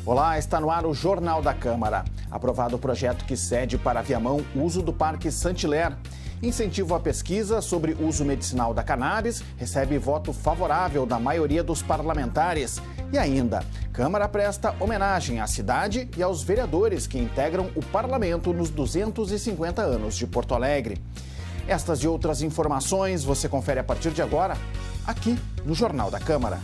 Olá, está no ar o Jornal da Câmara. Aprovado o projeto que cede para Viamão o uso do Parque Saint-Hilaire. Incentivo à pesquisa sobre uso medicinal da cannabis recebe voto favorável da maioria dos parlamentares. E ainda, Câmara presta homenagem à cidade e aos vereadores que integram o parlamento nos 250 anos de Porto Alegre. Estas e outras informações você confere a partir de agora, aqui no Jornal da Câmara.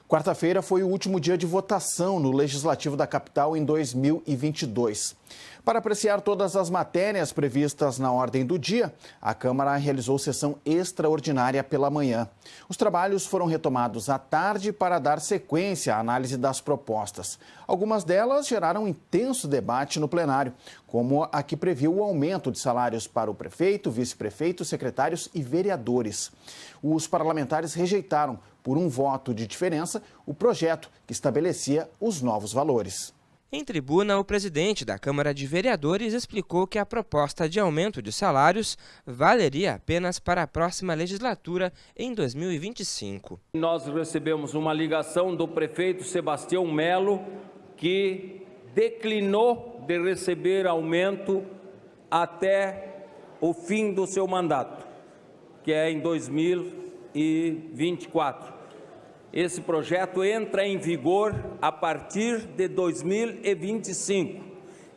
Quarta-feira foi o último dia de votação no Legislativo da capital em 2022. Para apreciar todas as matérias previstas na ordem do dia, a Câmara realizou sessão extraordinária pela manhã. Os trabalhos foram retomados à tarde para dar sequência à análise das propostas. Algumas delas geraram intenso debate no plenário, como a que previu o aumento de salários para o prefeito, vice-prefeito, secretários e vereadores. Os parlamentares rejeitaram, por um voto de diferença, o projeto que estabelecia os novos valores. Em tribuna, o presidente da Câmara de Vereadores explicou que a proposta de aumento de salários valeria apenas para a próxima legislatura em 2025. Nós recebemos uma ligação do prefeito Sebastião Melo, que declinou de receber aumento até o fim do seu mandato, que é em 2024. Esse projeto entra em vigor a partir de 2025.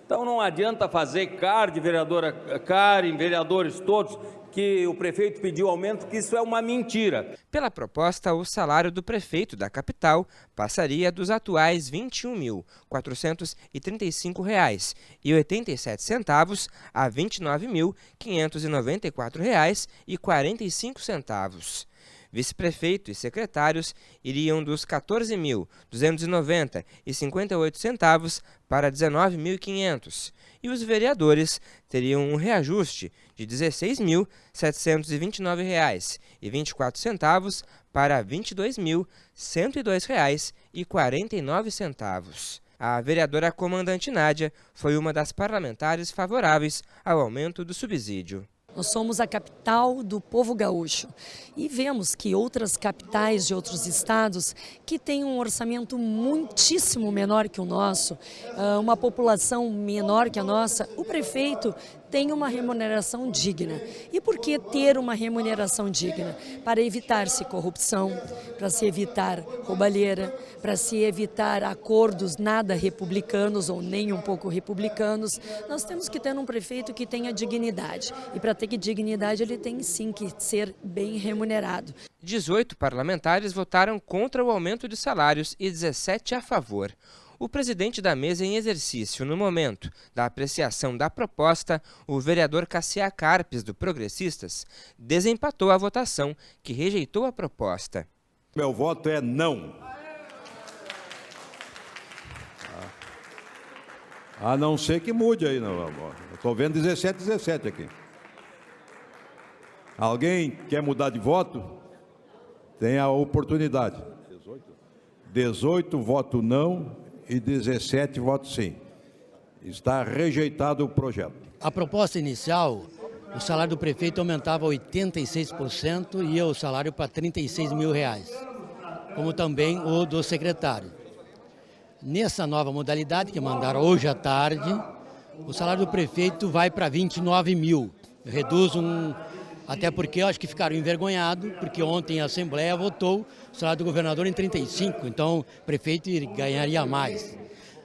Então não adianta fazer vereadora Karen, vereadores todos, que o prefeito pediu aumento, que isso é uma mentira. Pela proposta, o salário do prefeito da capital passaria dos atuais R$ 21.435,87 a R$ 29.594,45. Vice-prefeito e secretários iriam dos R$ 14.290,58 para R$ 19.500 e os vereadores teriam um reajuste de R$ 16.729,24 para R$ 22.102,49. A vereadora comandante Nádia foi uma das parlamentares favoráveis ao aumento do subsídio. Nós somos a capital do povo gaúcho e vemos que outras capitais de outros estados que têm um orçamento muitíssimo menor que o nosso, uma população menor que a nossa, o prefeito tem uma remuneração digna. E por que ter uma remuneração digna? Para evitar-se corrupção, para se evitar roubalheira, para se evitar acordos nada republicanos ou nem um pouco republicanos. Nós temos que ter um prefeito que tenha dignidade. E para ter dignidade ele tem sim que ser bem remunerado. 18 parlamentares votaram contra o aumento de salários e 17 a favor. O presidente da mesa em exercício, no momento da apreciação da proposta, o vereador Cassiá Carpes, do Progressistas, desempatou a votação, que rejeitou a proposta. Meu voto é não. A não ser que mude aí. Eu estou vendo 17 aqui. Alguém quer mudar de voto? Tem a oportunidade. 18 voto não. E 17 votos sim. Está rejeitado o projeto. A proposta inicial, o salário do prefeito aumentava 86% e o salário para R$ 36 mil, como também o do secretário. Nessa nova modalidade, que mandaram hoje à tarde, o salário do prefeito vai para 29 mil. Reduz até porque eu acho que ficaram envergonhados, porque ontem a Assembleia votou o salário do governador em 35, então o prefeito ganharia mais.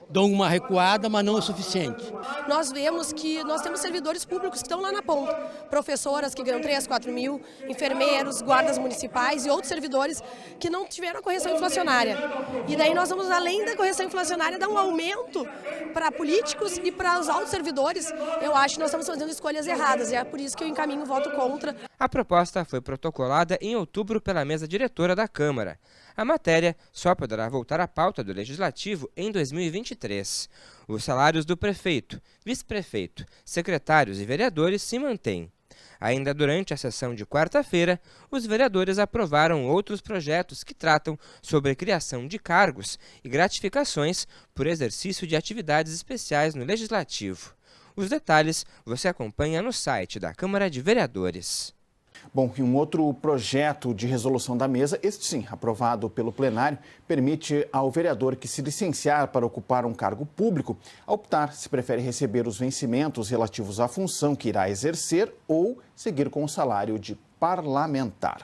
Dão uma recuada, mas não o suficiente. Nós vemos que nós temos servidores públicos que estão lá na ponta, professoras que ganham 3, 4 mil, enfermeiros, guardas municipais e outros servidores que não tiveram a correção inflacionária. E daí nós vamos, além da correção inflacionária, dar um aumento para políticos e para os altos servidores. Eu acho que nós estamos fazendo escolhas erradas e é por isso que eu encaminho o voto contra. A proposta foi protocolada em outubro pela mesa diretora da Câmara. A matéria só poderá voltar à pauta do Legislativo em 2023. Os salários do prefeito, vice-prefeito, secretários e vereadores se mantêm. Ainda durante a sessão de quarta-feira, os vereadores aprovaram outros projetos que tratam sobre a criação de cargos e gratificações por exercício de atividades especiais no Legislativo. Os detalhes você acompanha no site da Câmara de Vereadores. Bom, e um outro projeto de resolução da mesa, este sim, aprovado pelo plenário, permite ao vereador que se licenciar para ocupar um cargo público optar se prefere receber os vencimentos relativos à função que irá exercer ou seguir com o salário de parlamentar.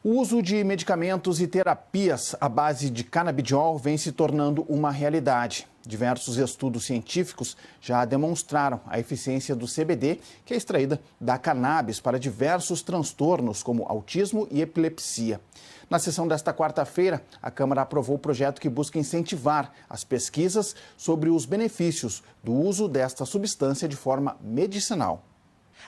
O uso de medicamentos e terapias à base de canabidiol vem se tornando uma realidade. Diversos estudos científicos já demonstraram a eficiência do CBD, que é extraída da cannabis para diversos transtornos, como autismo e epilepsia. Na sessão desta quarta-feira, a Câmara aprovou o projeto que busca incentivar as pesquisas sobre os benefícios do uso desta substância de forma medicinal.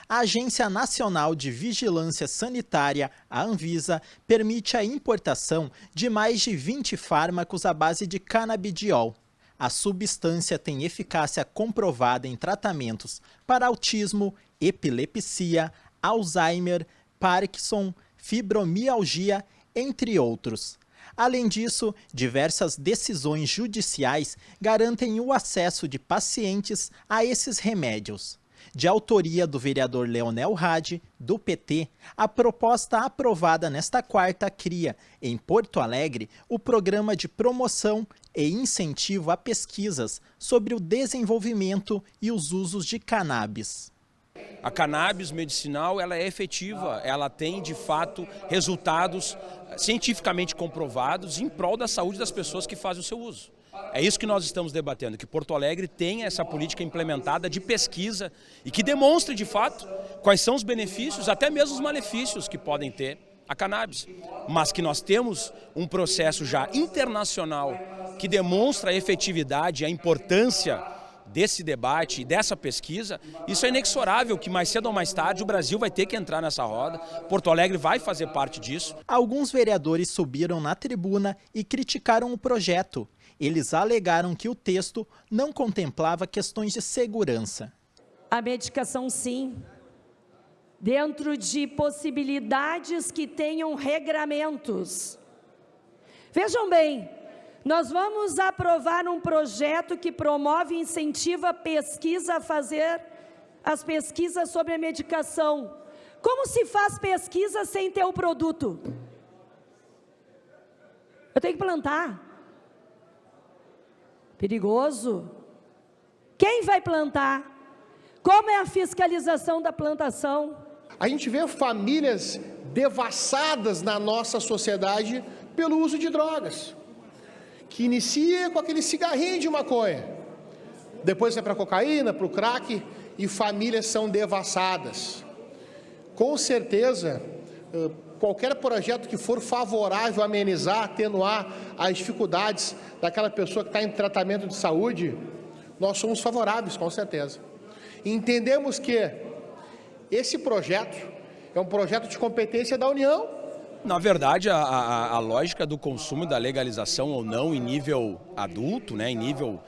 A Agência Nacional de Vigilância Sanitária, a Anvisa, permite a importação de mais de 20 fármacos à base de canabidiol. A substância tem eficácia comprovada em tratamentos para autismo, epilepsia, Alzheimer, Parkinson, fibromialgia, entre outros. Além disso, diversas decisões judiciais garantem o acesso de pacientes a esses remédios. De autoria do vereador Leonel Hadi, do PT, a proposta aprovada nesta quarta cria, em Porto Alegre, o programa de promoção e incentivo a pesquisas sobre o desenvolvimento e os usos de cannabis. A cannabis medicinal ela é efetiva, ela tem de fato resultados cientificamente comprovados em prol da saúde das pessoas que fazem o seu uso. É isso que nós estamos debatendo, que Porto Alegre tenha essa política implementada de pesquisa e que demonstre de fato quais são os benefícios, até mesmo os malefícios que podem ter a cannabis. Mas que nós temos um processo já internacional que demonstra a efetividade e a importância desse debate e dessa pesquisa, isso é inexorável que mais cedo ou mais tarde o Brasil vai ter que entrar nessa roda, Porto Alegre vai fazer parte disso. Alguns vereadores subiram na tribuna e criticaram o projeto. Eles alegaram que o texto não contemplava questões de segurança. A medicação, sim, dentro de possibilidades que tenham regramentos. Vejam bem, nós vamos aprovar um projeto que promove e incentiva a pesquisa, a fazer as pesquisas sobre a medicação. Como se faz pesquisa sem ter o produto? Eu tenho que plantar. Perigoso. Quem vai plantar? Como é a fiscalização da plantação? A gente vê famílias devassadas na nossa sociedade pelo uso de drogas, que inicia com aquele cigarrinho de maconha, depois vai para a cocaína, para o crack, e famílias são devassadas. Com certeza, qualquer projeto que for favorável a amenizar, atenuar as dificuldades daquela pessoa que está em tratamento de saúde, nós somos favoráveis, com certeza. E entendemos que esse projeto é um projeto de competência da União. Na verdade, a lógica do consumo e da legalização ou não em nível adulto, né, em nível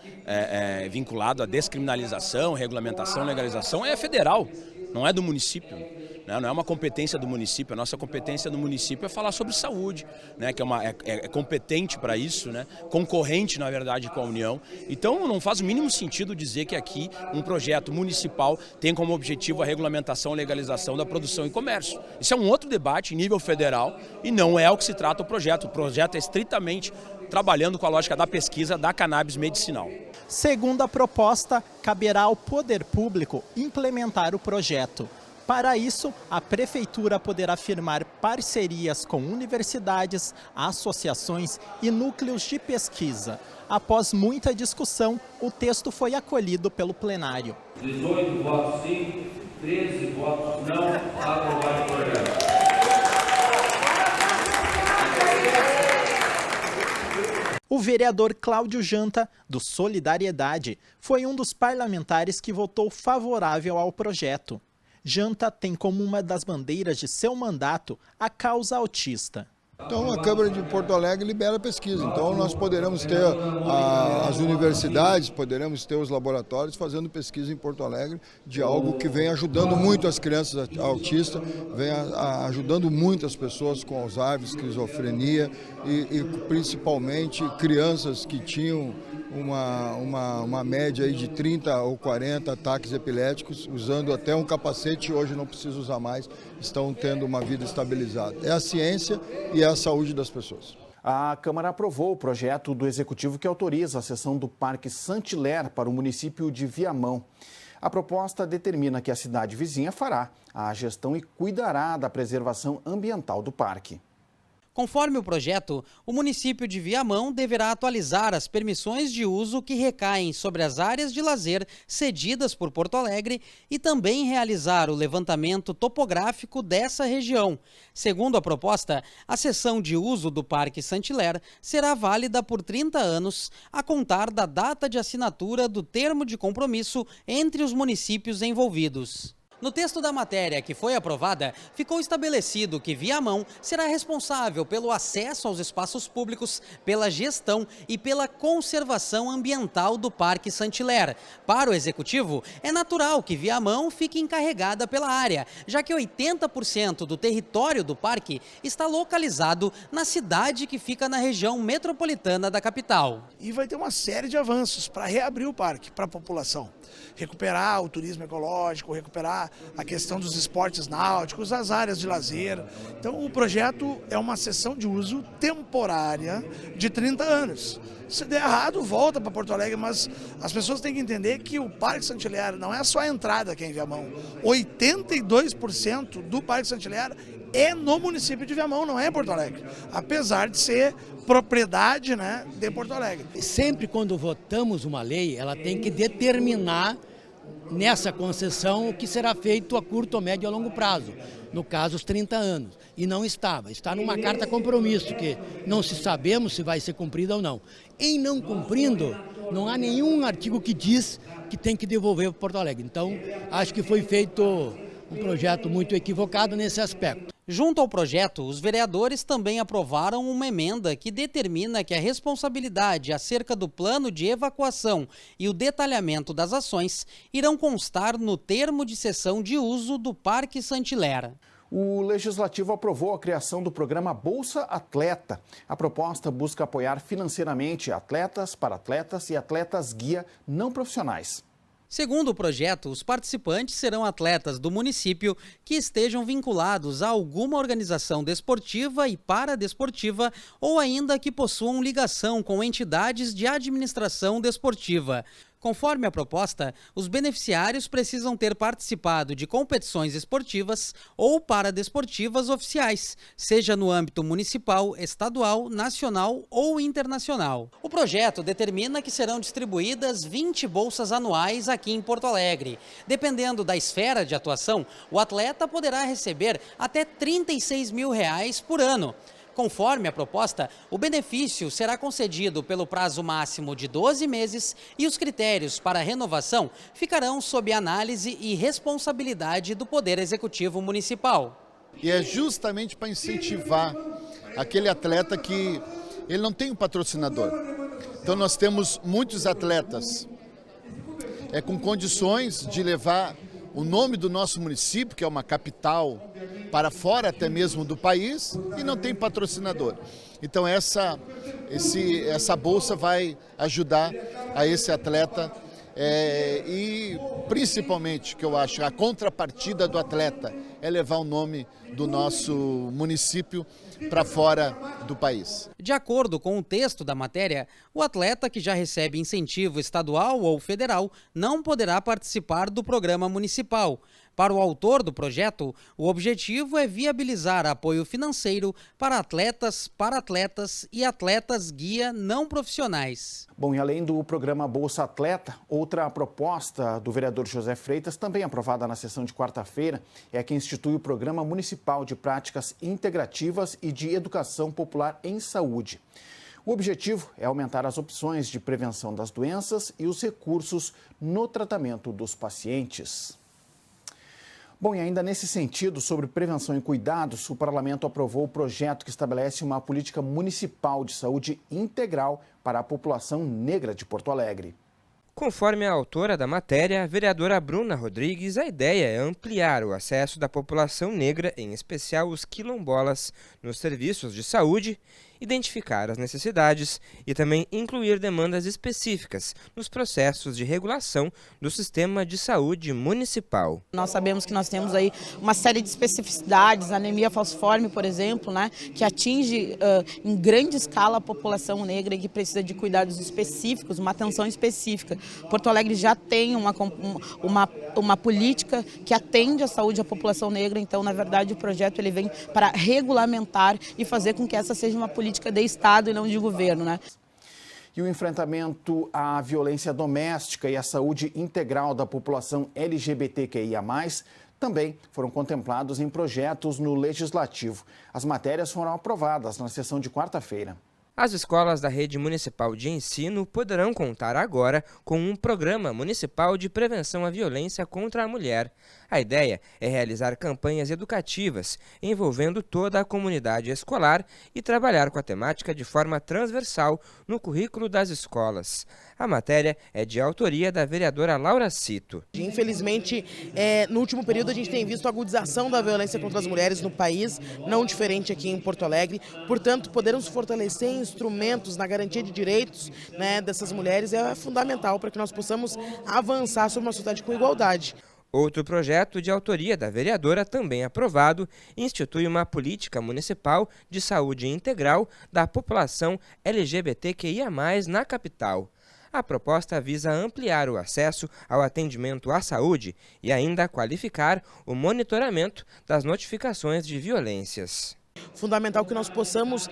vinculado à descriminalização, regulamentação, legalização, é federal, não é do município. Não é uma competência do município, a nossa competência do município é falar sobre saúde, né, que é competente para isso, né, concorrente, na verdade, com a União. Então, não faz o mínimo sentido dizer que aqui um projeto municipal tem como objetivo a regulamentação e legalização da produção e comércio. Isso é um outro debate em nível federal e não é o que se trata o projeto. O projeto é estritamente trabalhando com a lógica da pesquisa da cannabis medicinal. Segundo a proposta, caberá ao poder público implementar o projeto. Para isso, a Prefeitura poderá firmar parcerias com universidades, associações e núcleos de pesquisa. Após muita discussão, o texto foi acolhido pelo plenário. 18 votos sim, 13 votos não, aprovado o projeto. O vereador Cláudio Janta, do Solidariedade, foi um dos parlamentares que votou favorável ao projeto. Janta tem como uma das bandeiras de seu mandato a causa autista. Então a Câmara de Porto Alegre libera pesquisa, então nós poderemos ter as universidades, poderemos ter os laboratórios fazendo pesquisa em Porto Alegre de algo que vem ajudando muito as crianças autistas, vem ajudando muito as pessoas com Alzheimer, esquizofrenia e principalmente crianças que tinham uma média aí de 30 ou 40 ataques epiléticos, usando até um capacete, hoje não precisa usar mais, estão tendo uma vida estabilizada. É a ciência e é a saúde das pessoas. A Câmara aprovou o projeto do Executivo que autoriza a cessão do Parque Saint-Hilaire para o município de Viamão. A proposta determina que a cidade vizinha fará a gestão e cuidará da preservação ambiental do parque. Conforme o projeto, o município de Viamão deverá atualizar as permissões de uso que recaem sobre as áreas de lazer cedidas por Porto Alegre e também realizar o levantamento topográfico dessa região. Segundo a proposta, a cessão de uso do Parque Saint-Hilaire será válida por 30 anos, a contar da data de assinatura do termo de compromisso entre os municípios envolvidos. No texto da matéria que foi aprovada, ficou estabelecido que Viamão será responsável pelo acesso aos espaços públicos, pela gestão e pela conservação ambiental do Parque Saint-Hilaire. Para o Executivo, é natural que Viamão fique encarregada pela área, já que 80% do território do parque está localizado na cidade que fica na região metropolitana da capital. E vai ter uma série de avanços para reabrir o parque para a população. Recuperar o turismo ecológico, recuperar a questão dos esportes náuticos, as áreas de lazer. Então o projeto é uma cessão de uso temporária de 30 anos. Se der errado, volta para Porto Alegre, mas as pessoas têm que entender que o Parque Saint-Hilaire não é só a entrada aqui em Viamão. 82% do Parque Saint-Hilaire é no município de Viamão, não é em Porto Alegre. Apesar de ser propriedade, né, de Porto Alegre. Sempre quando votamos uma lei, ela tem que determinar nessa concessão o que será feito a curto, médio e a longo prazo. No caso, os 30 anos. E não estava. Está numa carta compromisso, que não se sabemos se vai ser cumprida ou não. Em não cumprindo, não há nenhum artigo que diz que tem que devolver para Porto Alegre. Então, acho que foi feito um projeto muito equivocado nesse aspecto. Junto ao projeto, os vereadores também aprovaram uma emenda que determina que a responsabilidade acerca do plano de evacuação e o detalhamento das ações irão constar no termo de cessão de uso do Parque Saint-Hilaire. O Legislativo aprovou a criação do programa Bolsa Atleta. A proposta busca apoiar financeiramente atletas, para-atletas e atletas guia não profissionais. Segundo o projeto, os participantes serão atletas do município que estejam vinculados a alguma organização desportiva e paradesportiva ou ainda que possuam ligação com entidades de administração desportiva. Conforme a proposta, os beneficiários precisam ter participado de competições esportivas ou paradesportivas oficiais, seja no âmbito municipal, estadual, nacional ou internacional. O projeto determina que serão distribuídas 20 bolsas anuais aqui em Porto Alegre. Dependendo da esfera de atuação, o atleta poderá receber até R$ 36 mil por ano. Conforme a proposta, o benefício será concedido pelo prazo máximo de 12 meses e os critérios para a renovação ficarão sob análise e responsabilidade do Poder Executivo Municipal. E é justamente para incentivar aquele atleta que ele não tem um patrocinador. Então nós temos muitos atletas com condições de levar o nome do nosso município, que é uma capital, para fora até mesmo do país, e não tem patrocinador. Então essa bolsa vai ajudar a esse atleta e principalmente, que eu acho, a contrapartida do atleta é levar o nome do nosso município para fora do país. De acordo com o texto da matéria, o atleta que já recebe incentivo estadual ou federal não poderá participar do programa municipal. Para o autor do projeto, o objetivo é viabilizar apoio financeiro para atletas, para-atletas e atletas guia não profissionais. Bom, e além do programa Bolsa Atleta, outra proposta do vereador José Freitas, também aprovada na sessão de quarta-feira, é a que institui o Programa Municipal de Práticas Integrativas e de Educação Popular em Saúde. O objetivo é aumentar as opções de prevenção das doenças e os recursos no tratamento dos pacientes. Bom, e ainda nesse sentido, sobre prevenção e cuidados, o Parlamento aprovou o projeto que estabelece uma política municipal de saúde integral para a população negra de Porto Alegre. Conforme a autora da matéria, a vereadora Bruna Rodrigues, a ideia é ampliar o acesso da população negra, em especial os quilombolas, nos serviços de saúde identificar as necessidades e também incluir demandas específicas nos processos de regulação do sistema de saúde municipal. Nós sabemos que nós temos aí uma série de especificidades, anemia falciforme, por exemplo, né, que atinge em grande escala a população negra e que precisa de cuidados específicos, uma atenção específica. Porto Alegre já tem uma política que atende à saúde da população negra, então, na verdade, o projeto ele vem para regulamentar e fazer com que essa seja uma política de Estado e não de governo, né? E o enfrentamento à violência doméstica e à saúde integral da população LGBTQIA+, também foram contemplados em projetos no Legislativo. As matérias foram aprovadas na sessão de quarta-feira. As escolas da rede municipal de ensino poderão contar agora com um programa municipal de prevenção à violência contra a mulher. A ideia é realizar campanhas educativas envolvendo toda a comunidade escolar e trabalhar com a temática de forma transversal no currículo das escolas. A matéria é de autoria da vereadora Laura Cito. Infelizmente, no último período a gente tem visto a agudização da violência contra as mulheres no país, não diferente aqui em Porto Alegre. Portanto, podermos fortalecer instrumentos na garantia de direitos, né, dessas mulheres é fundamental para que nós possamos avançar sobre uma sociedade com igualdade. Outro projeto de autoria da vereadora, também aprovado, institui uma política municipal de saúde integral da população LGBTQIA+, na capital. A proposta visa ampliar o acesso ao atendimento à saúde e ainda qualificar o monitoramento das notificações de violências. Fundamental que nós possamos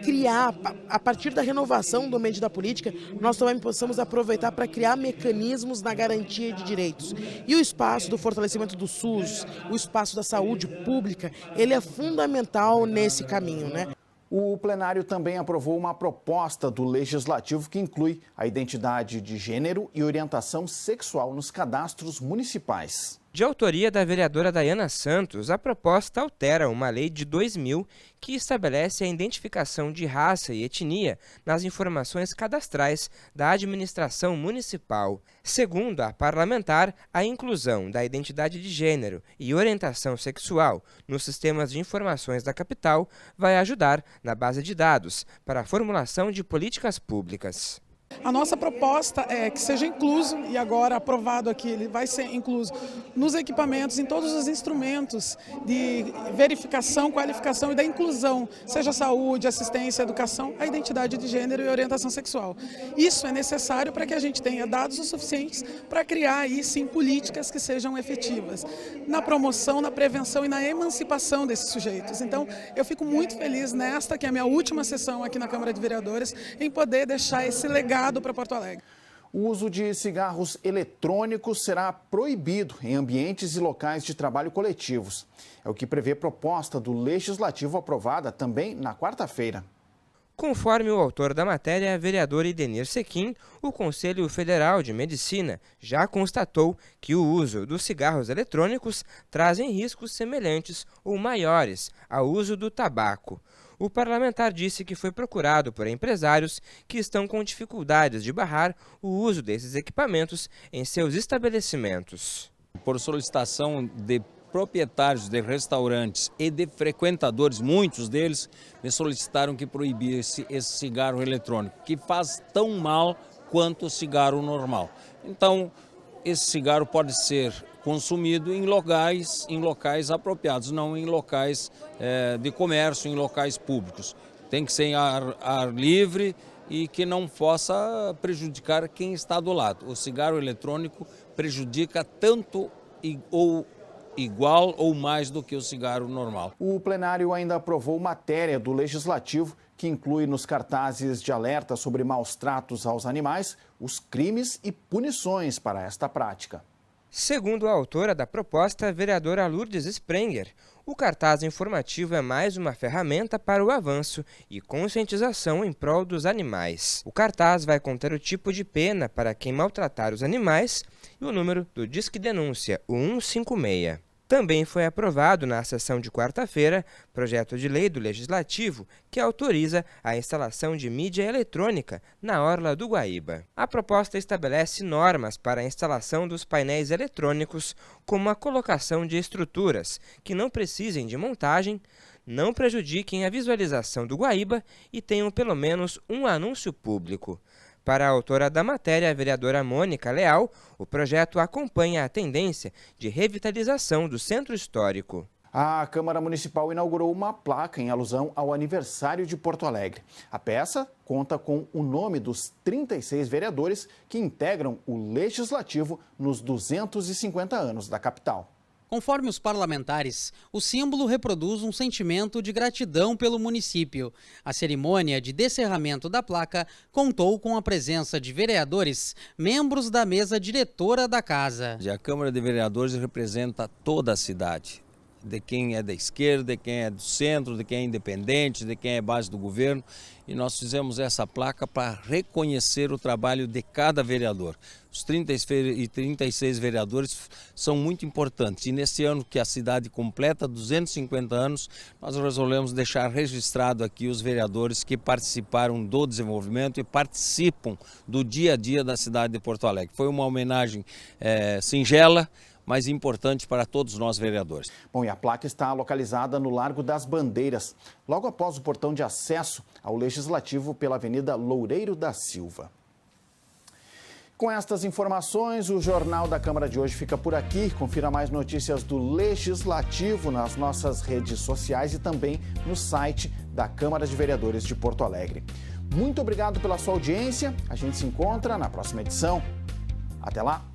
criar, a partir da renovação do ambiente da política, nós também possamos aproveitar para criar mecanismos na garantia de direitos. E o espaço do fortalecimento do SUS, o espaço da saúde pública, ele é fundamental nesse caminho, né? O plenário também aprovou uma proposta do Legislativo que inclui a identidade de gênero e orientação sexual nos cadastros municipais. De autoria da vereadora Dayana Santos, a proposta altera uma lei de 2000 que estabelece a identificação de raça e etnia nas informações cadastrais da administração municipal. Segundo a parlamentar, a inclusão da identidade de gênero e orientação sexual nos sistemas de informações da capital vai ajudar na base de dados para a formulação de políticas públicas. A nossa proposta é que seja incluso, e agora aprovado aqui, ele vai ser incluso nos equipamentos, em todos os instrumentos de verificação, qualificação e da inclusão, seja saúde, assistência, educação, a identidade de gênero e orientação sexual. Isso é necessário para que a gente tenha dados o suficientes para criar aí sim políticas que sejam efetivas na promoção, na prevenção e na emancipação desses sujeitos. Então, eu fico muito feliz nesta, que é a minha última sessão aqui na Câmara de Vereadores, em poder deixar esse legado para Porto Alegre. O uso de cigarros eletrônicos será proibido em ambientes e locais de trabalho coletivos. É o que prevê proposta do Legislativo aprovada também na quarta-feira. Conforme o autor da matéria, vereador Idenir Sequim, o Conselho Federal de Medicina já constatou que o uso dos cigarros eletrônicos trazem riscos semelhantes ou maiores ao uso do tabaco. O parlamentar disse que foi procurado por empresários que estão com dificuldades de barrar o uso desses equipamentos em seus estabelecimentos. Por solicitação de proprietários de restaurantes e de frequentadores, muitos deles me solicitaram que proibisse esse cigarro eletrônico, que faz tão mal quanto o cigarro normal. Então, esse cigarro pode ser consumido em locais apropriados, não em locais de comércio, em locais públicos. Tem que ser em ar livre e que não possa prejudicar quem está do lado. O cigarro eletrônico prejudica tanto ou igual ou mais do que o cigarro normal. O plenário ainda aprovou matéria do Legislativo que inclui nos cartazes de alerta sobre maus tratos aos animais os crimes e punições para esta prática. Segundo a autora da proposta, a vereadora Lourdes Sprenger, o cartaz informativo é mais uma ferramenta para o avanço e conscientização em prol dos animais. O cartaz vai conter o tipo de pena para quem maltratar os animais e o número do Disque Denúncia, o 156. Também foi aprovado na sessão de quarta-feira projeto de lei do Legislativo que autoriza a instalação de mídia eletrônica na Orla do Guaíba. A proposta estabelece normas para a instalação dos painéis eletrônicos, como a colocação de estruturas que não precisem de montagem não prejudiquem a visualização do Guaíba e tenham pelo menos um anúncio público. Para a autora da matéria, a vereadora Mônica Leal, o projeto acompanha a tendência de revitalização do centro histórico. A Câmara Municipal inaugurou uma placa em alusão ao aniversário de Porto Alegre. A peça conta com o nome dos 36 vereadores que integram o Legislativo nos 250 anos da capital. Conforme os parlamentares, o símbolo reproduz um sentimento de gratidão pelo município. A cerimônia de descerramento da placa contou com a presença de vereadores, membros da mesa diretora da casa. A Câmara de Vereadores representa toda a cidade, de quem é da esquerda, de quem é do centro, de quem é independente, de quem é base do governo. E nós fizemos essa placa para reconhecer o trabalho de cada vereador. Os 36 vereadores são muito importantes. E nesse ano que a cidade completa 250 anos, nós resolvemos deixar registrado aqui os vereadores que participaram do desenvolvimento e participam do dia a dia da cidade de Porto Alegre. Foi uma homenagem singela, mas importante para todos nós vereadores. Bom, e a placa está localizada no Largo das Bandeiras, logo após o portão de acesso ao Legislativo pela Avenida Loureiro da Silva. Com estas informações, o Jornal da Câmara de hoje fica por aqui. Confira mais notícias do Legislativo nas nossas redes sociais e também no site da Câmara de Vereadores de Porto Alegre. Muito obrigado pela sua audiência. A gente se encontra na próxima edição. Até lá!